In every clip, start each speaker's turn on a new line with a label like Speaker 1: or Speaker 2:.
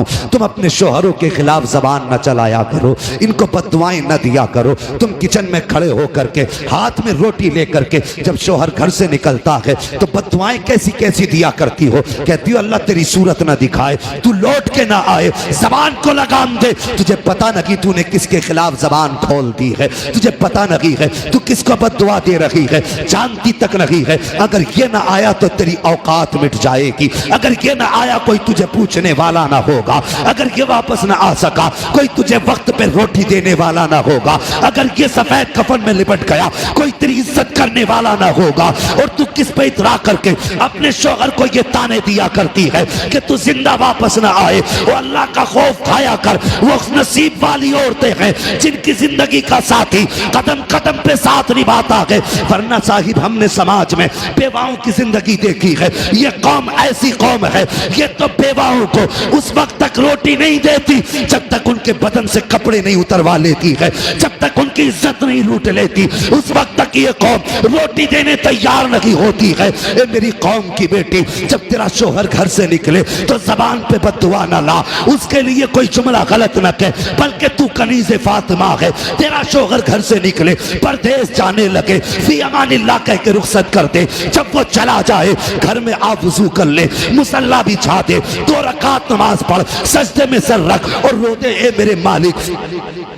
Speaker 1: हूँ, तुम अपने शोहरों के खिलाफ जबान न चलाया करो, इनको बददुआएं न दिया करो। तुम किचन में खड़े होकर के हाथ में रोटी लेकर के जब शोहर घर से निकलता है तो बददुआएं कैसी कैसी दिया करती हो। कहती हो अल्लाह तेरी सूरत ना दिखाए, तू लौट के ना आए, जबान को लगाम दे। तुझे पता नहीं तूने किसके खिलाफ जबान खोल दी है, तुझे पता नहीं है तू किसको बददुआ दे रही है, जानती तक नहीं है। अगर ये ना आया तो तेरी औकात मिट जाएगी, अगर ये ना आया कोई तुझे पूछने वाला ना होगा, अगर ये वापस ना आ सका कोई तुझे वक्त पे रोटी देने वाला ना होगा, अगर ये सफेद कफन में लिपट गया कोई तेरी इज्जत करने वाला ना होगा। और तू किस पे इतरा करके अपने शौहर को ये ताने दिया करती है कि तू जिंदा वापस ना आए। वो अल्लाह का खौफ खाया कर, वो नसीब वाली औरतें हैं जिनकी जिंदगी का साथी कदम कदम पे साथ निभाता है। वरना साहिब हमने समाज में बेवाओं की जिंदगी देखी है। ये कौम ऐसी कौम है, ये तो बेवाओं को उस वक्त तक रोटी नहीं देती जब तक उनके बदन से कपड़े नहीं उतरवा लेती है, जब तक उनकी इज्जत नहीं लूट लेती उस वक्त तक ये कौम रोटी देने तैयार नहीं होती है। ए मेरी कौम की बेटी, जब तेरा शोहर घर से निकले तो जबान पे बद्दुआ ना ला, उसके लिए कोई जुमला गलत न कह, बल्कि तू कनीज़े फातिमा है। तेरा शोहर घर से निकले परदेश जाने लगे, फी अमानिल्लाह कह के रुखसत कर दे। जब वो चला जाए घर में आप वुजू कर ले, मुसल्ला बिछा दे, 2 रकात नमाज पढ़, सजदे में सर रख और रो दे ए मेरे मालिक,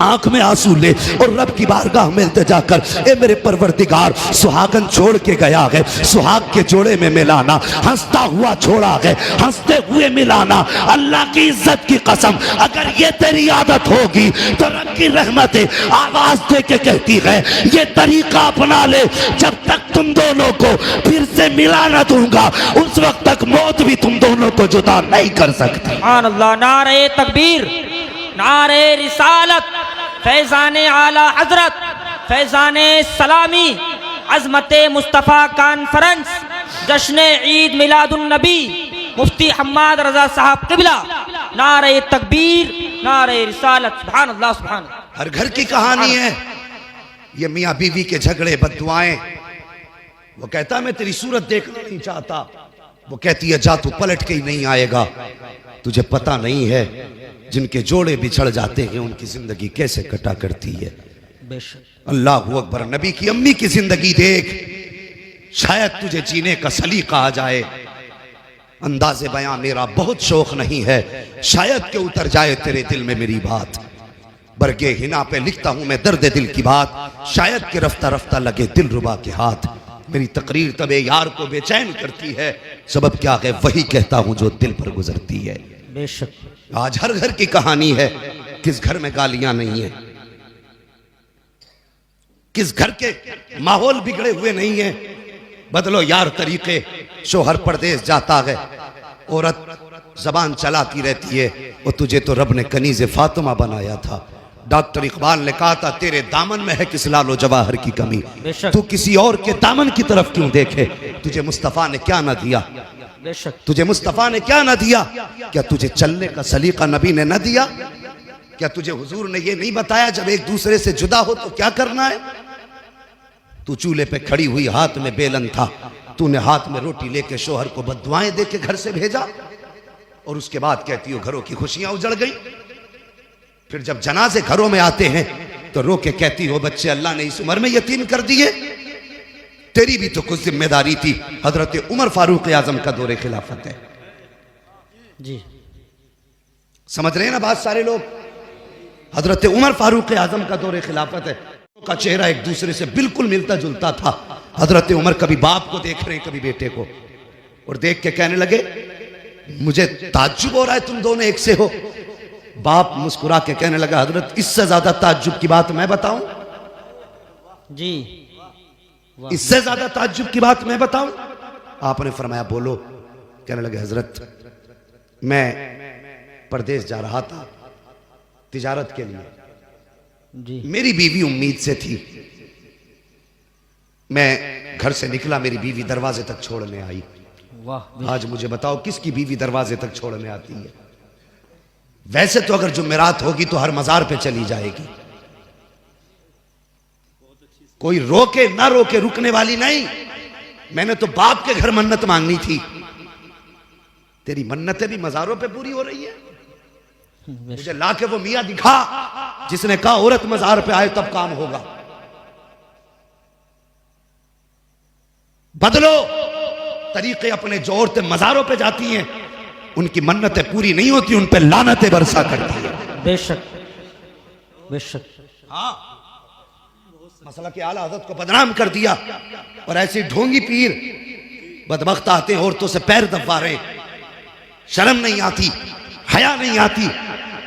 Speaker 1: आंख में आंसू ले और रब की बारगाह में इल्तिजा कर, ए मेरे परवरदिगार सुहागन छोड़ के गया है, सुहाग के जोड़े में मिलाना, हंसता हुआ छोड़ा है, हंसते हुए मिलाना। अल्लाह की इज्जत की कसम अगर ये तेरी आदत होगी तो रब की रहमत आवाज दे के कहती है ये तरीका अपना ले, जब तक तुम दोनों को फिर से मिला ना दूंगा उस वक्त तक मौत भी तुम दोनों को जुदा नहीं कर सकती।
Speaker 2: सुभान अल्लाह, नारे तकबीर, नारे रिसालत, फैजाने आला हजरत, फैजाने सलामी, अजमते मुस्तफ़ा कॉन्फ्रेंस, जश्न ईद मिलादुन नबी, मुफ्ती हम्माद रजा साहब किबला, नारे तकबीर, नारे रिसालत। सुभान अल्लाह, सुभान अल्लाह।
Speaker 1: हर घर की कहानी है ये मियाँ बीवी के झगड़े बद्दुआएं। वो कहता मैं तेरी सूरत देखना नहीं चाहता, वो कहती है जा तू पलट के ही नहीं आएगा। तुझे पता नहीं है जिनके जोड़े बिछड़ जाते हैं उनकी जिंदगी कैसे कटा करती है। अल्लाह अकबर। नबी की अम्मी की जिंदगी देख, शायद तुझे जीने का सलीका आ जाए। अंदाज़े बयां मेरा बहुत शौक नहीं है, शायद के उतर जाए तेरे दिल में मेरी बात। बरगे हिना पे लिखता हूं मैं दर्द दिल की बात, शायद के रफ्ता रफ्ता लगे दिल रुबा के हाथ। मेरी तकरीर तबे यार को बेचैन करती है, सबब क्या है वही कहता हूं जो दिल पर गुजरती है।
Speaker 2: बेशक
Speaker 1: आज हर घर की कहानी है, किस घर में गालियां नहीं है, किस घर के माहौल बिगड़े हुए नहीं है। बदलो यार तरीके। शोहर परदेश जाता है, औरत जबान चलाती रहती है, और तुझे तो रब ने कनीज़े फातिमा बनाया था। डॉक्टर इकबाल ने कहा था तेरे दामन में है किस लालो जवाहर की कमी, तू किसी और के दामन की तरफ क्यों देखे। तुझे मुस्तफ़ा ने क्या ना दिया, तुझे मुस्तफ़ा ने क्या ना दिया। क्या तुझे चलने का सलीका नबी ने न दिया? क्या तुझे हुजूर ने ये नहीं बताया जब एक दूसरे से जुदा हो तो क्या करना है? तू चूल्हे पे खड़ी हुई हाथ में बेलन था, तूने हाथ में रोटी लेके शोहर को बद्दुआएं दे के घर से भेजा, और उसके बाद कहती हो घरों की खुशियां उजड़ गई। फिर जब जनाजे घरों में आते हैं तो रो के कहती हो बच्चे अल्लाह ने इस उम्र में यतीम कर दिए। तेरी भी तो कुछ जिम्मेदारी थी। हजरत उमर फारूक आजम का दौरे खिलाफत है
Speaker 2: जी,
Speaker 1: समझ रहे हैं ना बात सारे लोग? हजरत उमर फारूक आजम का दौरे खिलाफत है। का चेहरा एक दूसरे से बिल्कुल मिलता जुलता था। हजरत उमर कभी बाप को देख रहे हैं कभी बेटे को, और देख के कहने लगे मुझे ताज्जुब हो रहा है तुम दोनों एक से हो। बाप मुस्कुरा के कहने लगा हजरत इससे ज्यादा ताज्जुब की बात मैं बताऊं
Speaker 2: जी,
Speaker 1: इससे ज्यादा ताज्जुब की बात मैं बताऊं? आपने फरमाया बोलो। कहने लगे हजरत मैं परदेश जा रहा था तिजारत के लिए
Speaker 2: जी,
Speaker 1: मेरी बीवी उम्मीद से थी, मैं घर से निकला मेरी बीवी दरवाजे तक छोड़ने आई।
Speaker 2: वाह,
Speaker 1: आज मुझे बताओ किसकी बीवी दरवाजे तक छोड़ने आती है? वैसे तो अगर जुमेरात होगी तो हर मजार पे चली जाएगी, कोई रोके ना रोके रुकने वाली नहीं। मैंने तो बाप के घर मन्नत मांगनी थी, तेरी मन्नतें भी मजारों पे पूरी हो रही है। मुझे लाके वो मियां दिखा जिसने कहा औरत मजार पे आए तब काम होगा। बदलो तरीके अपने, जो औरतें मजारों पे जाती हैं उनकी मन्नतें पूरी नहीं होती, उन पे लानतें बरसा करती है।
Speaker 2: बेशक बेशक।
Speaker 1: हाँ, मसला के आला हज़रत को बदनाम कर दिया और ऐसे ढोंगी पीर बदबख्त आते हैं औरतों से पैर दबा रहे, शर्म नहीं आती, हया नहीं आती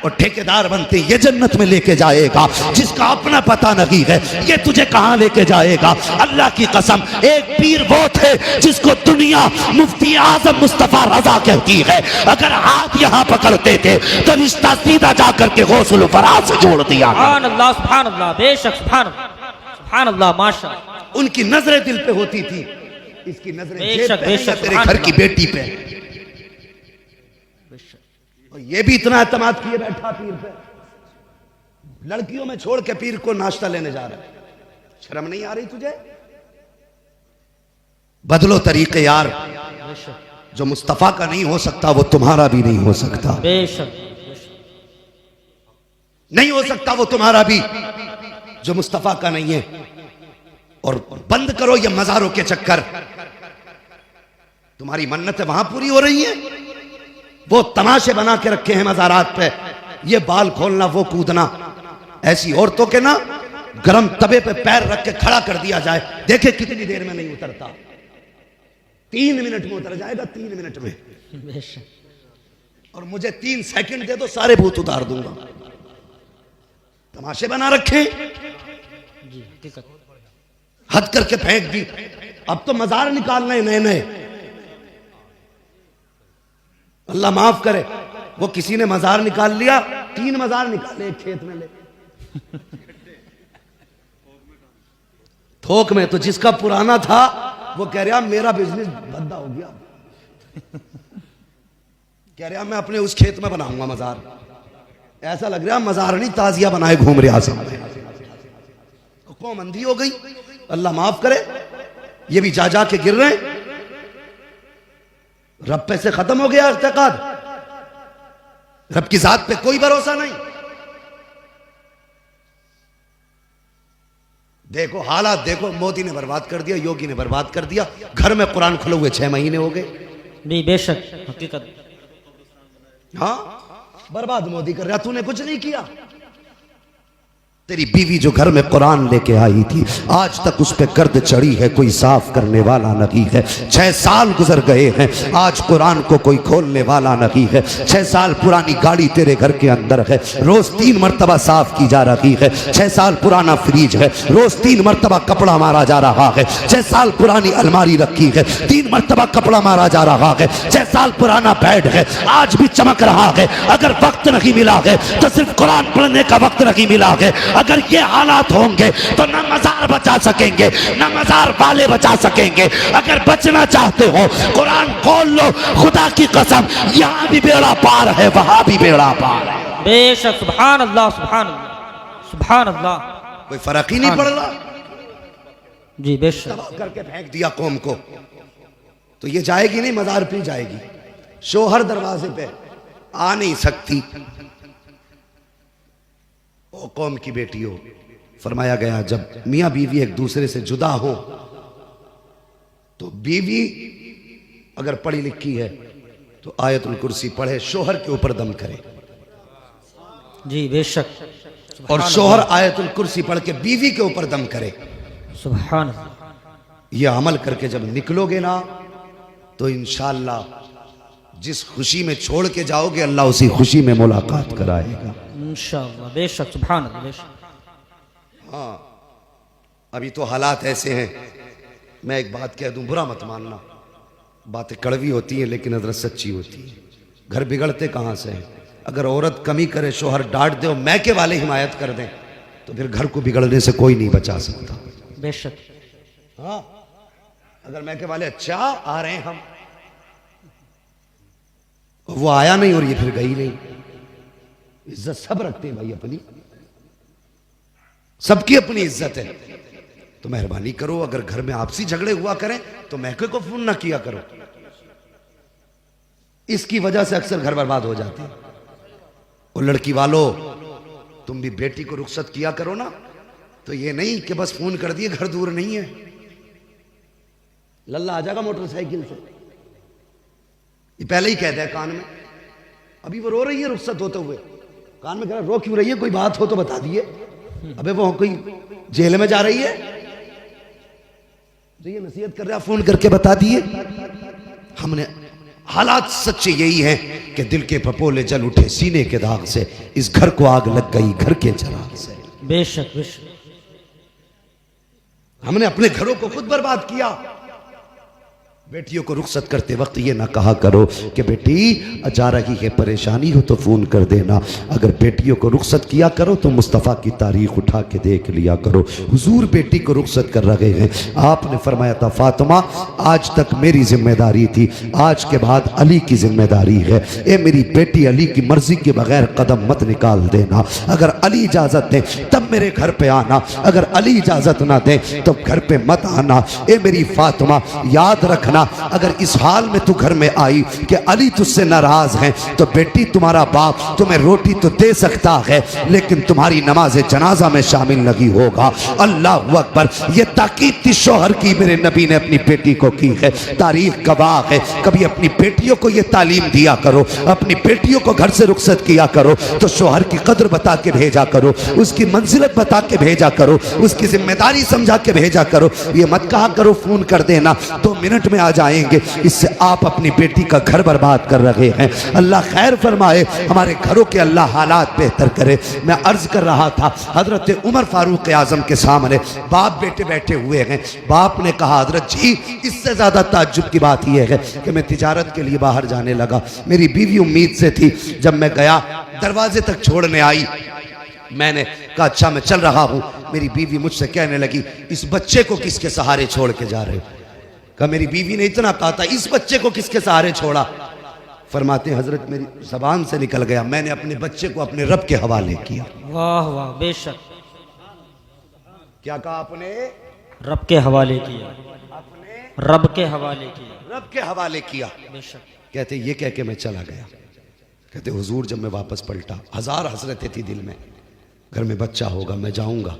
Speaker 1: और ठेकेदार बनते। ये जन्नत में लेके जाएगा जिसका अपना पता नहीं है, ये तुझे कहां लेके जाएगा। अल्लाह की कसम, एक पीर वो थे जिसको दुनिया मुफ्ती आजम मुस्तफा रजा कहती है। अगर हाथ यहां पकड़ते थे तो रिश्ता सीधा जाकर के गौसुल फराज से जोड़ दिया।
Speaker 2: सुभान अल्लाह सुभान अल्लाह, बेशक सुभान अल्लाह सुभान अल्लाह, माशाअल्लाह।
Speaker 1: उनकी नजरें दिल पे होती थी, इसकी नजरें जेब पे
Speaker 2: बेशक,
Speaker 1: या तेरे घर की बेटी पे। और ये भी इतना एतमाद किए बैठा पीर पे, लड़कियों में छोड़ के पीर को नाश्ता लेने जा रहा है। शर्म नहीं आ रही तुझे? बदलो तरीके यार, जो मुस्तफा का नहीं हो सकता वो तुम्हारा भी नहीं हो सकता।
Speaker 2: बेशक
Speaker 1: नहीं हो सकता वो तुम्हारा भी जो मुस्तफा का नहीं है। और बंद करो ये मजारों के चक्कर। तुम्हारी मन्नतें वहां पूरी हो रही हैं, वो तमाशे बना के रखे हैं मजारात पे, ये बाल खोलना वो कूदना। ऐसी औरतों के ना गरम तवे पे पैर रख के खड़ा कर दिया जाए, देखे कितनी देर में नहीं उतरता। 3 मिनट में उतर जाएगा, 3 मिनट में। और मुझे 3 सेकंड दे दो, सारे भूत उतार दूंगा। तमाशे बना रखे, हद करके फेंक दी। अब तो मजार निकालना है नए नए। अल्लाह माफ करे, वो किसी ने मजार निकाल लिया, 3 मजार निकाले एक खेत में ले थोक में। तो जिसका पुराना था वो कह रहा मेरा बिजनेस बंदा हो गया, कह रहा मैं अपने उस खेत में बनाऊंगा मजार। ऐसा लग रहा मजार नहीं ताजिया बनाए घूम रहा सब। कौम अंधी हो गई, अल्लाह माफ करे। ये भी जा जा के गिर रहे हैं। रब पे से खत्म हो गया इत्तेकाद, रब की जात पे कोई भरोसा नहीं। देखो हालात, देखो मोदी ने बर्बाद कर दिया, योगी ने बर्बाद कर दिया। घर में कुरान खुले हुए 6 महीने हो गए।
Speaker 2: बेशक हकीकत।
Speaker 1: हाँ, बर्बाद मोदी कर रहा, तूने कुछ नहीं किया। तेरी बीवी जो घर में कुरान लेके आई थी, आज तक उस पे गर्द चढ़ी है, कोई साफ करने वाला नहीं है। 6 साल गुजर गए हैं, आज कुरान को कोई खोलने वाला नहीं है। 6 साल पुरानी गाड़ी तेरे घर के अंदर है, रोज 3 मरतबा साफ की जा रही है। 6 साल पुराना फ्रिज है, रोज 3 मरतबा कपड़ा मारा जा रहा है। 6 साल पुरानी अलमारी रखी है, 3 मरतबा कपड़ा मारा जा रहा है। 6 साल पुराना बेड है, आज भी चमक रहा है। अगर वक्त नहीं मिला है तो सिर्फ कुरान पढ़ने का वक्त नहीं मिला है। अगर ये हालात होंगे तो न मजार बचा सकेंगे, न मजार वाले बचा सकेंगे। अगर बचना चाहते हो कुरान खोल लो, खुदा की कसम यहां भी बेड़ा पार है, वहां भी बेड़ा पार है।
Speaker 2: बेशक सुभान अल्लाह सुभान अल्लाह सुभान अल्लाह।
Speaker 1: कोई फर्क ही नहीं पड़ रहा
Speaker 2: जी। बेशक
Speaker 1: तबाह करके फेंक दिया कौम को। तो ये जाएगी नहीं, मजार पे जाएगी। शोहर दरवाजे पे आ नहीं सकती। ओ कौम की बेटी हो, फरमाया गया जब मियां बीवी एक दूसरे से जुदा हो तो बीवी अगर पढ़ी लिखी है तो आयतुल कुर्सी पढ़े, शोहर के ऊपर दम करे।
Speaker 2: जी बेशक।
Speaker 1: और शोहर आयतुल कुर्सी पढ़ के बीवी के ऊपर दम करे।
Speaker 2: सुभान अल्लाह।
Speaker 1: ये अमल करके जब निकलोगे ना तो इंशाअल्लाह जिस खुशी में छोड़ के जाओगे अल्लाह उसी खुशी में मुलाकात कराएगा
Speaker 2: इंशाअल्लाह। बेशक सुभान अल्लाह। बेशक।
Speaker 1: हाँ, अभी तो हालात ऐसे हैं। मैं एक बात कह दूं, बुरा मत मानना, बातें कड़वी होती हैं लेकिन हजरत सच्ची होती है। घर बिगड़ते कहाँ से हैं? अगर औरत कमी करे, शोहर डांट दे और मैके वाले हिमायत कर दें तो फिर घर को बिगड़ने से कोई नहीं बचा सकता।
Speaker 2: बेशक।
Speaker 1: हाँ, अगर मैके वाले अच्छा आ रहे हैं हम, वो आया नहीं और ये फिर गई नहीं। इज्जत सब रखते हैं भाई अपनी, सबकी अपनी इज्जत है। तो मेहरबानी करो, अगर घर में आपसी झगड़े हुआ करें तो मैके को फोन ना किया करो। इसकी वजह से अक्सर घर बर्बाद हो जाते हैं। वो लड़की वालों, तुम भी बेटी को रुखसत किया करो ना, तो ये नहीं कि बस फोन कर दिए घर दूर नहीं है, लल्ला आ जाएगा मोटरसाइकिल से। ये पहले ही कहता है कान में, अभी वो रो रही है रुखसत होते हुए, कान में कह रहा रो क्यों रही है, कोई बात हो तो बता दिए। अबे वो कोई जेल में जा रही है तो ये नसीहत कर रहा, फोन करके बता दिए। हमने हालात सच्चे यही हैं कि दिल के फपोले जल उठे सीने के दाग से, इस घर को आग लग गई घर के चिराग से।
Speaker 2: बेशक बेशक
Speaker 1: हमने अपने घरों को खुद बर्बाद किया। बेटियों को रुखसत करते वक्त ये ना कहा करो कि बेटी जा रही है परेशानी हो तो फोन कर देना। अगर बेटियों को रुखसत किया करो तो मुस्तफ़ा की तारीख उठा के देख लिया करो। हुजूर बेटी को रुखसत कर रहे हैं, आपने फरमाया था फातिमा आज तक मेरी जिम्मेदारी थी, आज के बाद अली की जिम्मेदारी है। ए मेरी बेटी अली की मर्जी के बगैर कदम मत निकाल देना, अगर अली इजाजत दे तब मेरे घर पे आना, अगर अली इजाजत ना दे तो घर पे मत आना। ए मेरी फातिमा याद रखना, अगर इस हाल में तू घर में आई कि अली तुझसे नाराज है तो बेटी तुम्हारा बाप तुम्हें रोटी तो दे सकता है लेकिन तुम्हारी नमाज जनाजा में शामिल नहीं होगा। अल्लाह अकबर, ये ताकीद थी शौहर की मेरे नबी ने अपनी बेटी को की है। तारीख गवाह है, कभी अपनी बेटियों को ये तालीम दिया करो, अपनी बेटियों को घर से रुखसत किया करो तो शौहर की कदर बता के भेजा करो, उसकी मंजिलत बता के भेजा करो, उसकी जिम्मेदारी समझा के भेजा करो। ये मत कहा करो फोन कर देना 2 मिनट में आ जाएंगे, इससे आप अपनी बेटी का घर बर्बाद कर रहे हैं। अल्लाह खैर फरमाए, हमारे घरों के अल्लाह हालात बेहतर करे। मैं अर्ज कर रहा था हजरत उमर फारूक आजम के सामने बाप बेटे बैठे हुए हैं। बाप ने कहा हजरत जी इससे ज्यादा ताज्जुब की बात यह है कि मैं तिजारत के लिए बाहर जाने लगा, मेरी बीवी उम्मीद से थी, जब मैं गया दरवाजे तक छोड़ने आई, मैंने कहा अच्छा मैं चल रहा हूं। मेरी बीवी मुझसे कहने लगी इस बच्चे को किसके सहारे छोड़ के जा रहे हो? कहा मेरी बीवी ने इतना कहा था इस बच्चे को किसके सहारे छोड़ा? फरमाते हजरत मेरी जबान से निकल गया, मैंने अपने बच्चे को अपने रब के हवाले किया।
Speaker 2: वाह वाह बेशक,
Speaker 1: क्या कहा आपने?
Speaker 2: रब के हवाले किया,
Speaker 1: अपने
Speaker 2: रब के हवाले किया,
Speaker 1: रब के हवाले किया।
Speaker 2: बेशक।
Speaker 1: कहते ये कह के मैं चला गया। कहते हुजूर जब मैं वापस पलटा, 1000 हसरतें थी दिल में, घर में बच्चा होगा, मैं जाऊंगा,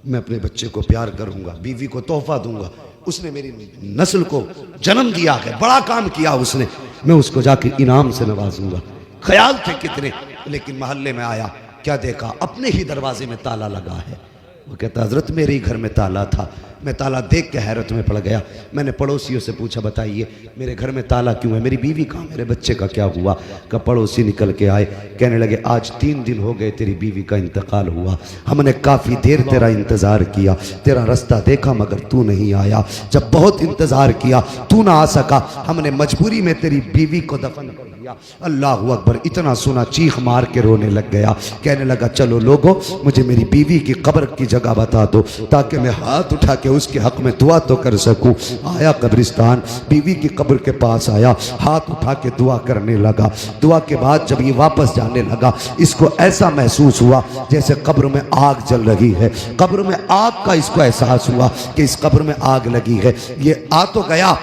Speaker 1: मैं अपने बच्चे को प्यार करूंगा, बीवी को तोहफा दूंगा, उसने मेरी नस्ल को जन्म दिया है, बड़ा काम किया उसने, मैं उसको जाके इनाम से नवाजूंगा। ख्याल थे कितने, लेकिन मोहल्ले में आया, क्या देखा अपने ही दरवाजे में ताला लगा है। वो कहता हजरत मेरे ही घर में ताला था, मैं ताला देख के हैरत में पड़ गया। मैंने पड़ोसियों से पूछा बताइए मेरे घर में ताला क्यों है, मेरी बीवी कहाँ, मेरे बच्चे का क्या हुआ? का पड़ोसी निकल के आए, कहने लगे आज 3 दिन हो गए तेरी बीवी का इंतकाल हुआ, हमने काफ़ी देर तेरा इंतज़ार किया, तेरा रास्ता देखा मगर तू नहीं आया, जब बहुत इंतज़ार किया तू ना आ सका, हमने मजबूरी में तेरी बीवी को दफन कर दिया। अल्लाह अकबर, इतना सुना चीख मार के रोने लग गया। कहने लगा चलो लोगों मुझे मेरी बीवी की कब्र की जगह बता दो ताकि मैं हाथ उठा के उसके हक में दुआ तो कर सकूं। आया कब्रिस्तान, बीवी की कब्र के पास आया, हाथ उठा के दुआ करने लगा। दुआ के बाद जब ये वापस जाने लगा, इसको ऐसा महसूस हुआ जैसे कब्र में आग जल रही है, कब्र में आग का इसको एहसास हुआ कि इस कब्र में आग लगी है। ये आ तो गया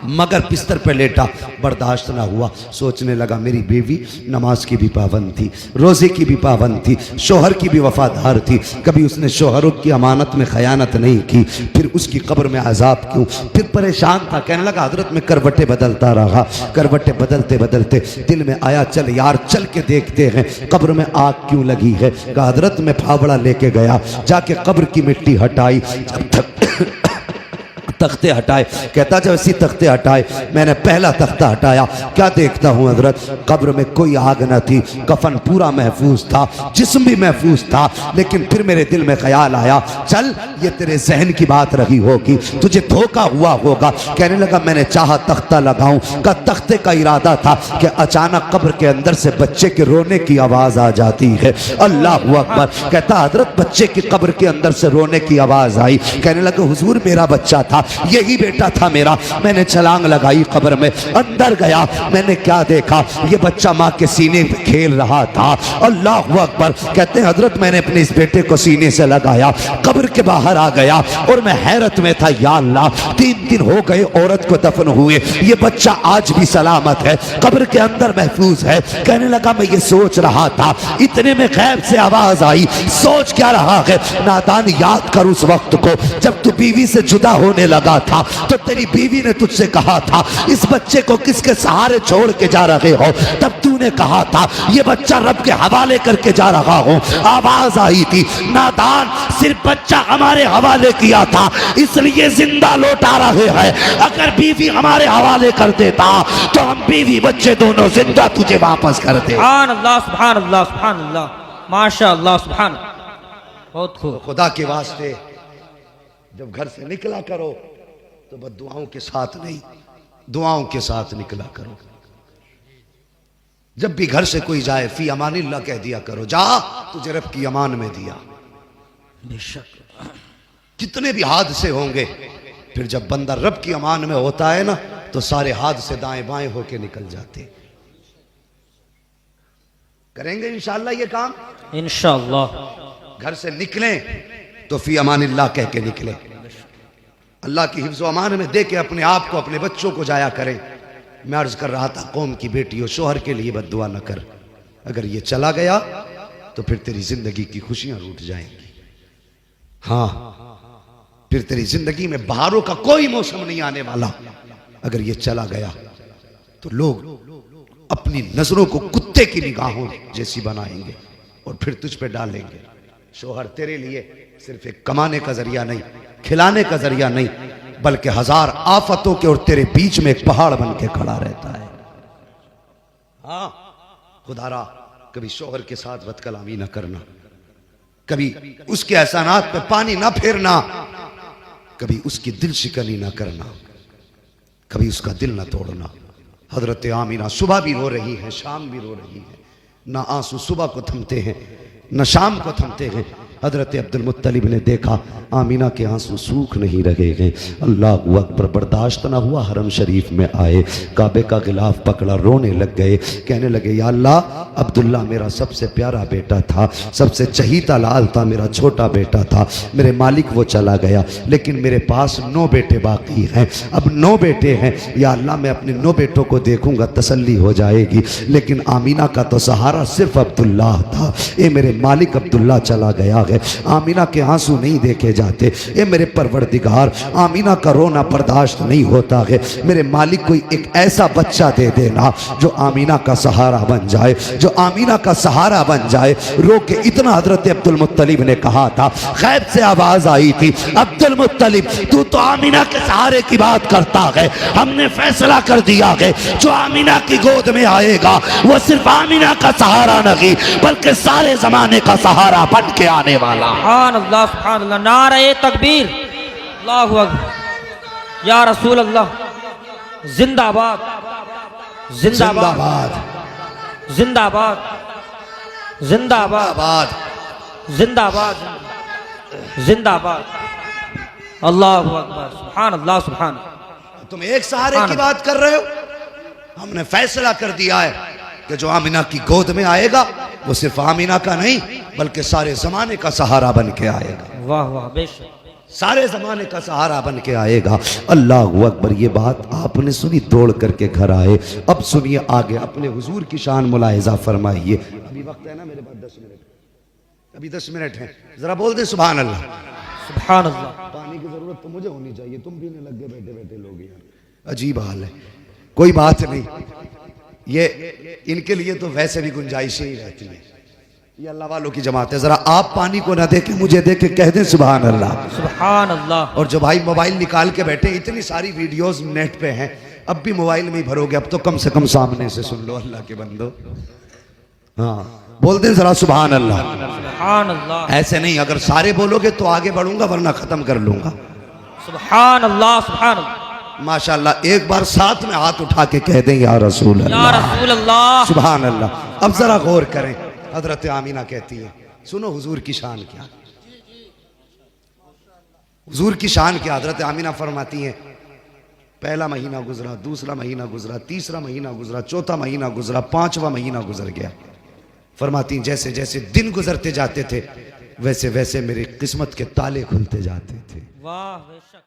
Speaker 1: मगर बिस्तर पर लेटा, बर्दाश्त ना हुआ, सोचने लगा मेरी बीवी नमाज की भी पाबंद थी, रोज़े की भी पाबंद थी, शोहर की भी वफादार थी, कभी उसने शोहरों की अमानत में खयानत नहीं की, फिर उसकी कब्र में अजाब क्यों? फिर परेशान था, कहने लगा हजरत में करवटें बदलता रहा, करवटें बदलते बदलते दिल में आया चल यार चल के देखते हैं कब्र में आग क्यों लगी है। कहा हजरत में फावड़ा लेके गया, जाके कब्र की मिट्टी हटाई, जब तक तख्ते हटाए, कहता जब ऐसी तख्ते हटाए मैंने पहला तख्ता हटाया, क्या देखता हूँ हजरत कब्र में कोई आग न थी, कफन पूरा महफूज था, जिस्म भी महफूज था। लेकिन फिर मेरे दिल में ख्याल आया चल ये तेरे जहन की बात रही होगी, तुझे धोखा हुआ होगा। कहने लगा मैंने चाहा तख्ता लगाऊं, का तख्ते का इरादा था कि अचानक कब्र के अंदर से बच्चे के रोने की आवाज आ जाती है। अल्लाह अकबर, कहता हजरत बच्चे की कब्र के अंदर से रोने की आवाज आई। कहने लगा हुजूर मेरा बच्चा था, यही बेटा था मेरा। मैंने छलांग लगाई कब्र में, अंदर गया, मैंने क्या देखा, ये बच्चा माँ के सीने पे खेल रहा था। अल्लाह अकबर। कहते हैं हजरत मैंने अपने इस बेटे को सीने से लगाया, कब्र के बाहर आ गया और मैं हैरत में था, या अल्लाह 3 दिन हो गए औरत को दफन हुए, ये बच्चा आज भी सलामत है, कब्र के अंदर महफूज है। कहने लगा मैं ये सोच रहा था, इतने में गैब से आवाज आई, सोच क्या रहा है नादान, याद कर उस वक्त को जब तू बीवी से जुदा होने लगा था तो तेरी बीवी ने तुझसे कहा था इस बच्चे को किसके सहारे छोड़ के जा रहे हो, तब तूने कहा था ये बच्चा रब के हवाले करके जा रहा हूं। आवाज आई थी, नादान सिर्फ बच्चा हमारे हवाले किया था इसलिए जिंदा लौटा रहे हैं, अगर बीवी हमारे हवाले कर देता तो हम बीवी बच्चे दोनों जिंदा तुझे वापस करते।
Speaker 2: सुभान अल्लाह, सुभान अल्लाह, सुभान अल्लाह, माशाअल्लाह, सुभान। बहुत खूब।
Speaker 1: खुदा के वास्ते जब घर से निकला करो तो बस दुआओं के साथ नहीं, दुआओं के साथ निकला करो। जब भी घर से कोई जाए फी अमानिल्लाह कह दिया करो, जा तुझे रब की अमान में दिया।
Speaker 2: बेशक
Speaker 1: कितने भी हादसे होंगे, फिर जब बंदा रब की अमान में होता है ना तो सारे हादसे दाएं बाएं होके निकल जाते। करेंगे इंशाअल्लाह ये काम,
Speaker 2: इंशाअल्लाह।
Speaker 1: घर से निकलें तो फी अमानिल्लाह कह के निकले, अल्लाह की हिफ्ज़ व अमान में दे के अपने आप को अपने बच्चों को जाया करें। मैं अर्ज कर रहा था कौम की बेटियों, शोहर के लिए बद्दुआ न कर, अगर ये चला गया तो फिर तेरी जिंदगी की खुशियां रूठ जाएंगी। हाँ, फिर तेरी जिंदगी में बहारों का कोई मौसम नहीं आने वाला। अगर ये चला गया तो लोग अपनी नजरों को कुत्ते की निगाहों जैसी बनाएंगे और फिर तुझ पे डालेंगे। शोहर तेरे लिए सिर्फ एक कमाने का जरिया नहीं, खिलाने का जरिया नहीं, बल्कि 1000 आफतों के और तेरे बीच में एक पहाड़ बन के खड़ा रहता है। हाँ, खुदारा कभी शोहर के साथ बदकलामी ना करना, कभी उसके एहसानात पे पानी ना फेरना, कभी उसकी दिल शिकनी ना करना, कभी उसका दिल ना तोड़ना। हजरत आमीना सुबह भी रो रही है, शाम भी रो रही है, ना आंसू सुबह को थमते हैं न शाम को थमते हैं। हजरत अब्दुल मुत्तलिब ने देखा आमीना के आंसू सूख नहीं रहे हैं। अल्लाह अकबर, बर्दाश्त ना हुआ, हरम शरीफ में आए, काबे का गिलाफ पकड़ा, रोने लग गए, कहने लगे या अल्लाह, अब्दुल्ला मेरा सबसे प्यारा बेटा था, सबसे चहीता लाल था, मेरा छोटा बेटा था, मेरे मालिक वो चला गया, लेकिन मेरे पास 9 बेटे बाकी हैं, अब 9 बेटे हैं, या अल्लाह मैं अपने 9 बेटों को देखूंगा तसल्ली हो जाएगी, लेकिन आमीना का तो सहारा सिर्फ अब्दुल्ला था। ये मेरे मालिक अब्दुल्ला चला गया है, आमीना के आंसू नहीं देखे जाते। ये मेरे परवरदिगार, आमीना का रोना बर्दाश्त नहीं होता है, मेरे मालिक कोई एक ऐसा बच्चा दे देना जो आमीना का सहारा बन जाए, जो आमीना का सहारा बन जाए। रो के इतना हजरत अब्दुल मुत्तलिब ने कहा था, गैब से आवाज आई थी, अब्दुल मुत्तलिब तू तो आमीना के सहारे की बात करता है, हमने फैसला कर दिया है जो आमीना की गोद में आएगा वो सिर्फ आमीना का सहारा नहीं बल्कि सारे जमाने का सहारा बन के आने वाला।
Speaker 2: सुभान अल्लाह, सुभान अल्लाह, नारे तकबीर, अल्लाहु अकबर, या रसूल अल्लाह, जिंदाबाद, जिंदाबाद, जिंदाबाद, जिंदाबाद, जिंदाबाद, जिंदाबाद, अल्लाहु अकबर, सुभान अल्लाह, सुभान।
Speaker 1: तुम एक सहारे की बात कर रहे हो, हमने फैसला कर दिया है कि जो आमीना की गोद में आएगा वो सिर्फ आमीना का नहीं बल्कि सारे जमाने का सहारा बन के आएगा।
Speaker 2: वाह वाह, बेशक,
Speaker 1: सारे जमाने का सहारा बन के आएगा। अल्लाह अकबर। ये बात आपने सुनी, दौड़ करके घर आए। अब सुनिए आगे, अपने हुजूर की शान मुलाहिजा फरमाइए। अभी वक्त है ना मेरे पास 10 मिनट, अभी 10 मिनट है, जरा बोल दे सुभान अल्लाह,
Speaker 2: सुभान अल्लाह।
Speaker 1: पानी की जरूरत तो मुझे होनी चाहिए, तुम पीने लग गए बैठे बैठे लोग यार, अजीब हाल है। कोई बात नहीं, ये इनके लिए तो वैसे भी गुंजाइश ही रहती है, ये अल्लाह वालों की जमात है। जरा आप पानी को ना देके मुझे देके कह दें सुभान अल्लाह,
Speaker 2: सुभान अल्लाह।
Speaker 1: और जो भाई मोबाइल निकाल के बैठे, इतनी सारी वीडियोस नेट पे हैं, अब भी मोबाइल में ही भरोगे, अब तो कम से कम सामने से सुन लो अल्लाह के बंदो। हाँ, बोल दें जरा सुभान अल्लाह,
Speaker 2: सुभान अल्लाह।
Speaker 1: ऐसे नहीं, अगर सारे बोलोगे तो आगे बढ़ूंगा वरना खत्म कर लूंगा।
Speaker 2: सुभान अल्लाह, सुभान अल्लाह,
Speaker 1: माशाअल्लाह। एक बार साथ में हाथ उठा के कह दें या रसूल
Speaker 2: या
Speaker 1: अल्लाह,
Speaker 2: रसूल अल्लाह,
Speaker 1: सुभान अल्लाह। अब जरा गौर करें, हजरत आमीना कहती है, सुनो हुजूर की शान क्या। हुजूर की शान की हज़रत आमिना फरमाती हैं, पहला महीना गुजरा, दूसरा महीना गुजरा, तीसरा महीना गुजरा, चौथा महीना गुजरा, पांचवा महीना गुजर गया। फरमाती हैं जैसे जैसे दिन गुजरते जाते थे वैसे वैसे मेरी किस्मत के ताले खुलते जाते थे।
Speaker 2: वाह बेशक।